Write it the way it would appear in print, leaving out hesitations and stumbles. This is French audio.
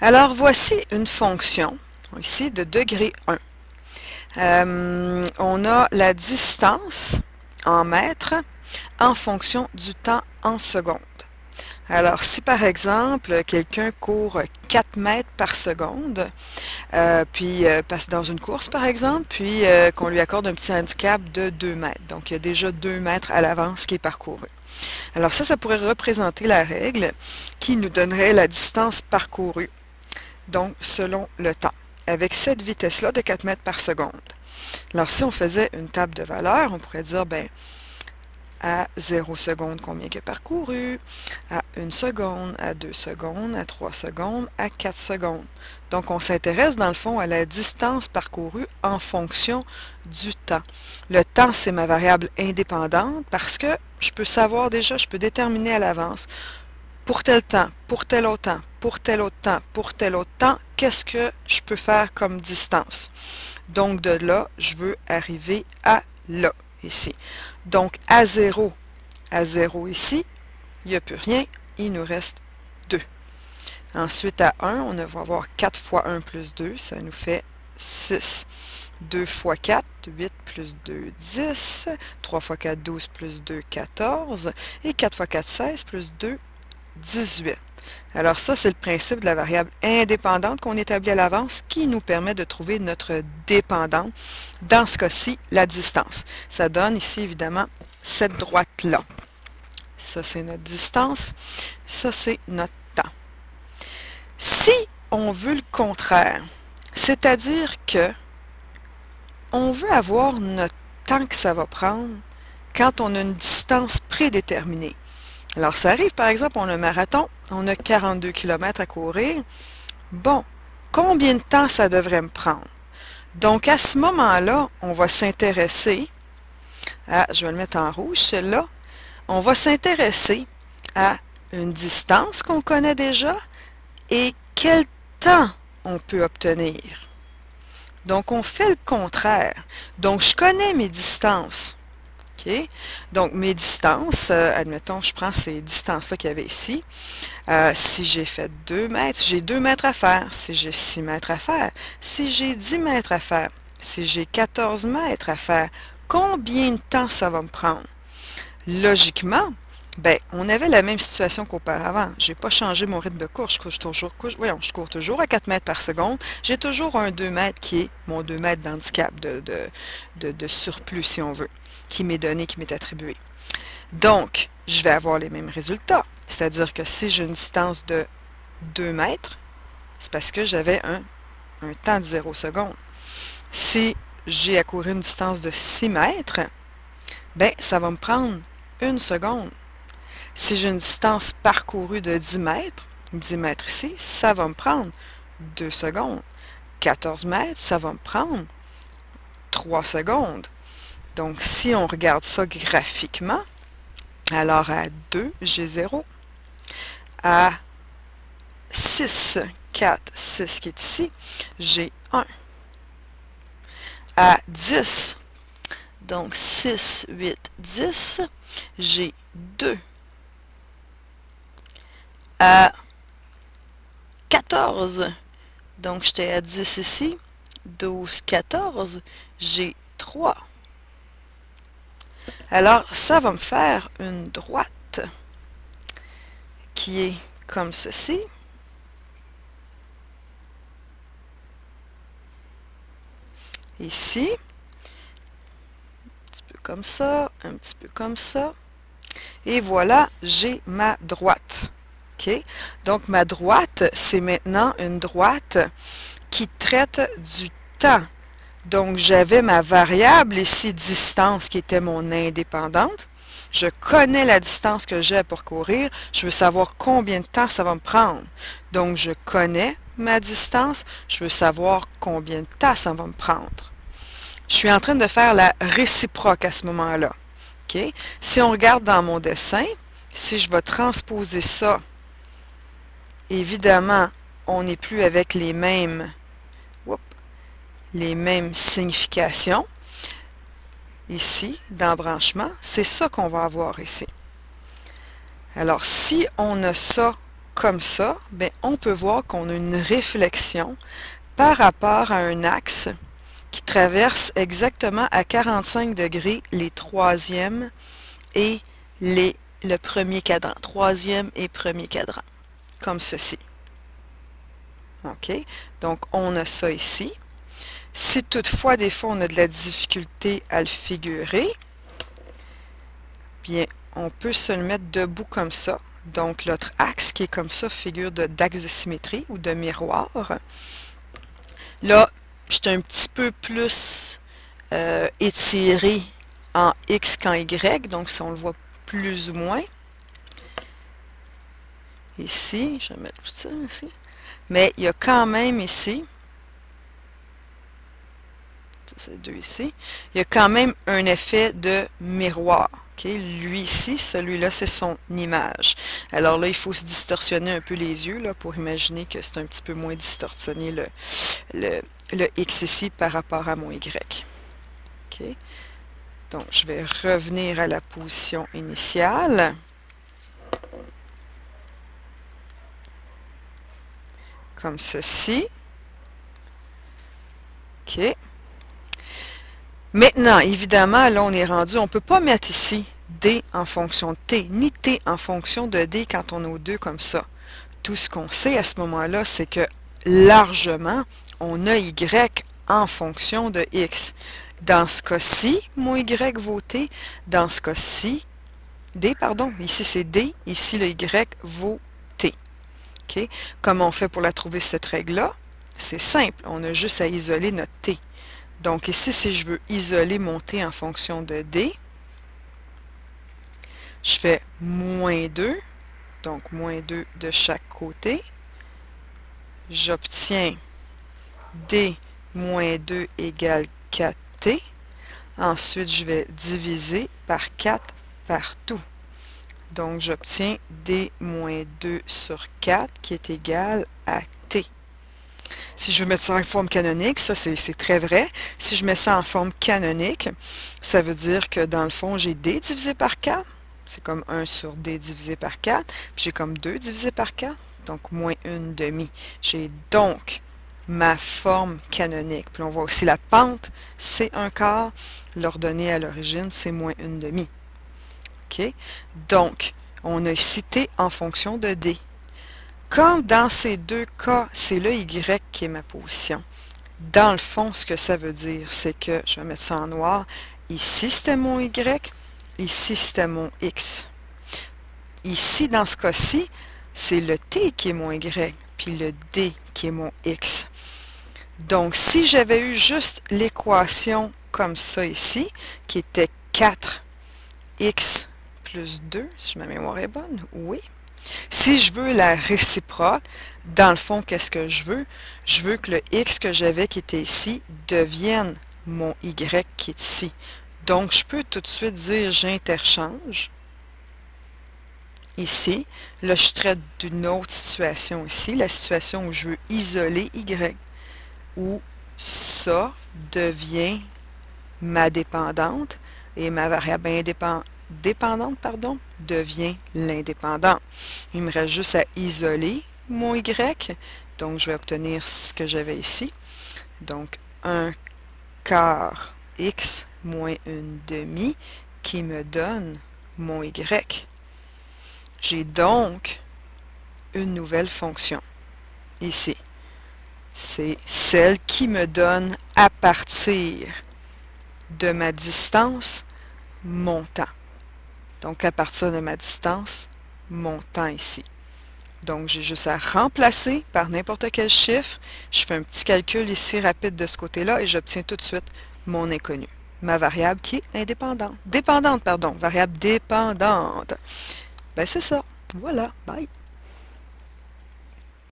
Alors, voici une fonction, ici, de degré 1. On a la distance en mètres en fonction du temps en secondes. Alors, si par exemple, quelqu'un court 4 mètres par seconde, puis passe dans une course par exemple, puis qu'on lui accorde un petit handicap de 2 mètres. Donc, il y a déjà 2 mètres à l'avance qui est parcouru. Alors ça pourrait représenter la règle qui nous donnerait la distance parcourue, donc selon le temps, avec cette vitesse-là de 4 mètres par seconde. Alors, si on faisait une table de valeurs, on pourrait dire, ben, à 0 secondes, combien qu'il a parcouru, à 1 seconde, à 2 secondes, à 3 secondes, à 4 secondes. Donc, on s'intéresse dans le fond à la distance parcourue en fonction du temps. Le temps, c'est ma variable indépendante parce que je peux savoir déjà, je peux déterminer à l'avance pour tel temps, pour tel autre temps, pour tel autre temps, pour tel autre temps, qu'est-ce que je peux faire comme distance. Donc, de là, je veux arriver à là, ici. Donc, à 0 ici, il n'y a plus rien, il nous reste 2. Ensuite, à 1, on va avoir 4 fois 1 plus 2, ça nous fait 6. 2 fois 4, 8 plus 2, 10. 3 fois 4, 12 plus 2, 14. Et 4 fois 4, 16 plus 2, 18. Alors ça, c'est le principe de la variable indépendante qu'on établit à l'avance qui nous permet de trouver notre dépendante. Dans ce cas-ci, la distance. Ça donne ici, évidemment, cette droite-là. Ça, c'est notre distance. Ça, c'est notre temps. Si on veut le contraire, c'est-à-dire que on veut avoir notre temps que ça va prendre quand on a une distance prédéterminée. Alors, ça arrive, par exemple, on a un marathon, on a 42 km à courir. Bon, combien de temps ça devrait me prendre? Donc, à ce moment-là, on va s'intéresser à, je vais le mettre en rouge, celle-là, on va s'intéresser à une distance qu'on connaît déjà et quel temps on peut obtenir. Donc, on fait le contraire. Donc, je connais mes distances. Okay? Donc, mes distances, admettons, je prends ces distances-là qu'il y avait ici. Si j'ai fait 2 mètres, j'ai 2 mètres à faire. Si j'ai 6 mètres à faire. Si j'ai 10 mètres à faire. Si j'ai 14 mètres à faire. Combien de temps ça va me prendre? Logiquement, ben, on avait la même situation qu'auparavant. Je n'ai pas changé mon rythme de course. Je cours toujours à 4 mètres par seconde. J'ai toujours un 2 mètres qui est mon 2 mètres d'handicap, de surplus, si on veut, qui m'est donné, qui m'est attribué. Donc, je vais avoir les mêmes résultats. C'est-à-dire que si j'ai une distance de 2 mètres, c'est parce que j'avais un temps de 0 secondes. Si j'ai à courir une distance de 6 mètres, ben, ça va me prendre 1 seconde. Si j'ai une distance parcourue de 10 mètres ici, ça va me prendre 2 secondes. 14 mètres, ça va me prendre 3 secondes. Donc, si on regarde ça graphiquement, alors à 2, j'ai 0. À 6, 4, 6 qui est ici, j'ai 1. À 10, donc 6, 8, 10, j'ai 2. À 14, donc j'étais à 10 ici, 12, 14, j'ai 3. Alors, ça va me faire une droite qui est comme ceci. Ici, un petit peu comme ça, un petit peu comme ça. Et voilà, j'ai ma droite. OK? Donc, ma droite, c'est maintenant une droite qui traite du temps. Donc, j'avais ma variable ici, distance, qui était mon indépendante. Je connais la distance que j'ai à parcourir. Je veux savoir combien de temps ça va me prendre. Donc, je connais ma distance. Je veux savoir combien de temps ça va me prendre. Je suis en train de faire la réciproque à ce moment-là. Okay? Si on regarde dans mon dessin, si je vais transposer ça, évidemment, on n'est plus avec les mêmes significations. Ici, d'embranchement, c'est ça qu'on va avoir ici. Alors, si on a ça comme ça, bien, on peut voir qu'on a une réflexion par rapport à un axe qui traverse exactement à 45 degrés les troisièmes et le premier cadran, troisième et premier cadran, comme ceci. OK? Donc, on a ça ici. Si toutefois, des fois, on a de la difficulté à le figurer, bien, on peut se le mettre debout comme ça. Donc, l'autre axe qui est comme ça figure d'axe de symétrie ou de miroir. Là, je suis un petit peu plus étiré en X qu'en Y, donc ça, on le voit plus ou moins. Ici, je vais mettre tout ça ici. Mais il y a quand même ici, c'est deux ici, il y a quand même un effet de miroir. Okay? Lui ici, celui-là, c'est son image. Alors là, il faut se distorsionner un peu les yeux là, pour imaginer que c'est un petit peu moins distorsionné le X ici par rapport à mon Y. Okay? Donc, je vais revenir à la position initiale. Comme ceci. OK. Maintenant, évidemment, là, on est rendu, on ne peut pas mettre ici D en fonction de T, ni T en fonction de D quand on a aux deux comme ça. Tout ce qu'on sait à ce moment-là, c'est que largement, on a Y en fonction de X. Dans ce cas-ci, mon Y vaut T. Dans ce cas-ci, D, pardon, ici c'est D, ici le Y vaut T. OK? Comment on fait pour la trouver, cette règle-là? C'est simple, on a juste à isoler notre T. Donc ici, si je veux isoler mon T en fonction de D, je fais moins 2, donc moins 2 de chaque côté. J'obtiens D moins 2 égale 4T. Ensuite, je vais diviser par 4 partout. Donc, j'obtiens D moins 2 sur 4 qui est égal à T. Si je veux mettre ça en forme canonique, ça c'est très vrai. Si je mets ça en forme canonique, ça veut dire que dans le fond, j'ai D divisé par 4. C'est comme 1 sur D divisé par 4. Puis j'ai comme 2 divisé par 4. Donc, moins 1/2. J'ai donc ma forme canonique. Puis on voit aussi la pente, c'est 1/4. L'ordonnée à l'origine, c'est moins 1/2. OK? Donc, on a ici T en fonction de D. Quand dans ces deux cas, c'est le Y qui est ma position, dans le fond, ce que ça veut dire, c'est que, je vais mettre ça en noir, ici c'était mon Y, ici c'était mon X. Ici, dans ce cas-ci, c'est le T qui est mon Y, puis le D qui est mon X. Donc, si j'avais eu juste l'équation comme ça ici, qui était 4x plus 2, si ma mémoire est bonne, oui. Si je veux la réciproque, dans le fond, qu'est-ce que je veux? Je veux que le X que j'avais qui était ici devienne mon Y qui est ici. Donc, je peux tout de suite dire j'interchange. Ici, là, je traite d'une autre situation ici, la situation où je veux isoler Y, où ça devient ma dépendante et ma variable dépendante, devient l'indépendante. Il me reste juste à isoler mon Y. Donc, je vais obtenir ce que j'avais ici. Donc, 1/4 X moins 1/2 qui me donne mon Y. J'ai donc une nouvelle fonction ici. C'est celle qui me donne à partir de ma distance mon temps. Donc, à partir de ma distance, mon temps ici. Donc, j'ai juste à remplacer par n'importe quel chiffre. Je fais un petit calcul ici rapide de ce côté-là et j'obtiens tout de suite mon inconnu. Ma variable qui est indépendante. Dépendante, pardon. Variable dépendante. Ben, c'est ça. Voilà. Bye.